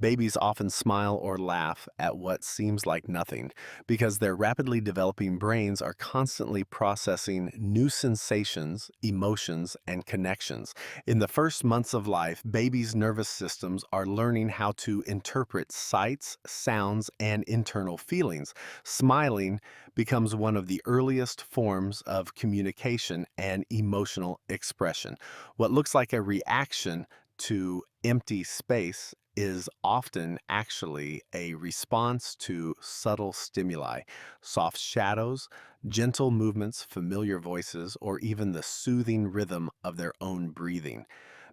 Babies often smile or laugh at what seems like nothing because their rapidly developing brains are constantly processing new sensations, emotions, and connections. In the first months of life, babies' nervous systems are learning how to interpret sights, sounds, and internal feelings. Smiling becomes one of the earliest forms of communication and emotional expression. What looks like a reaction to empty space is often actually a response to subtle stimuli, soft shadows, gentle movements, familiar voices, or even the soothing rhythm of their own breathing.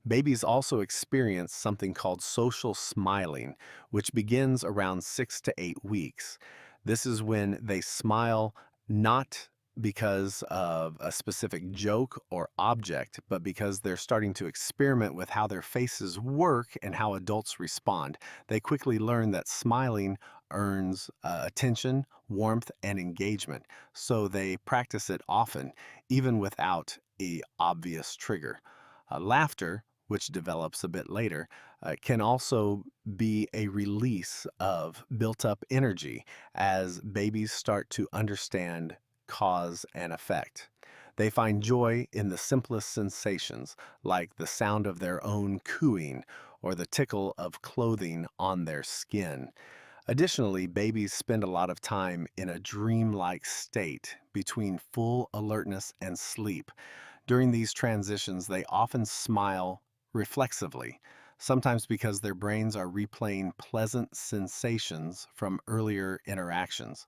Babies also experience something called social smiling, which begins around 6 to 8 weeks. This is when they smile not because of a specific joke or object, but because they're starting to experiment with how their faces work and how adults respond. They quickly learn that smiling earns attention, warmth, and engagement, so they practice it often, even without a obvious trigger. Laughter, which develops a bit later, can also be a release of built up energy as babies start to understand cause and effect. They find joy in the simplest sensations, like the sound of their own cooing or the tickle of clothing on their skin. Additionally, babies spend a lot of time in a dreamlike state between full alertness and sleep. During these transitions, they often smile reflexively, sometimes because their brains are replaying pleasant sensations from earlier interactions.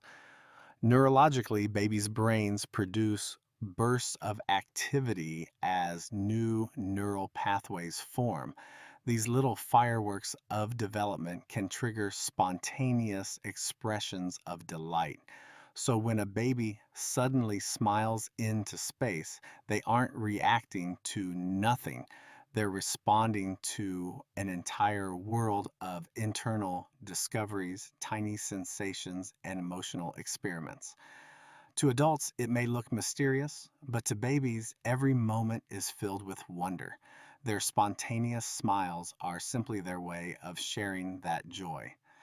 Neurologically, babies' brains produce bursts of activity as new neural pathways form. These little fireworks of development can trigger spontaneous expressions of delight. So when a baby suddenly smiles into space, they aren't reacting to nothing. They're responding to an entire world of internal discoveries, tiny sensations, and emotional experiments. To adults, it may look mysterious, but to babies, every moment is filled with wonder. Their spontaneous smiles are simply their way of sharing that joy.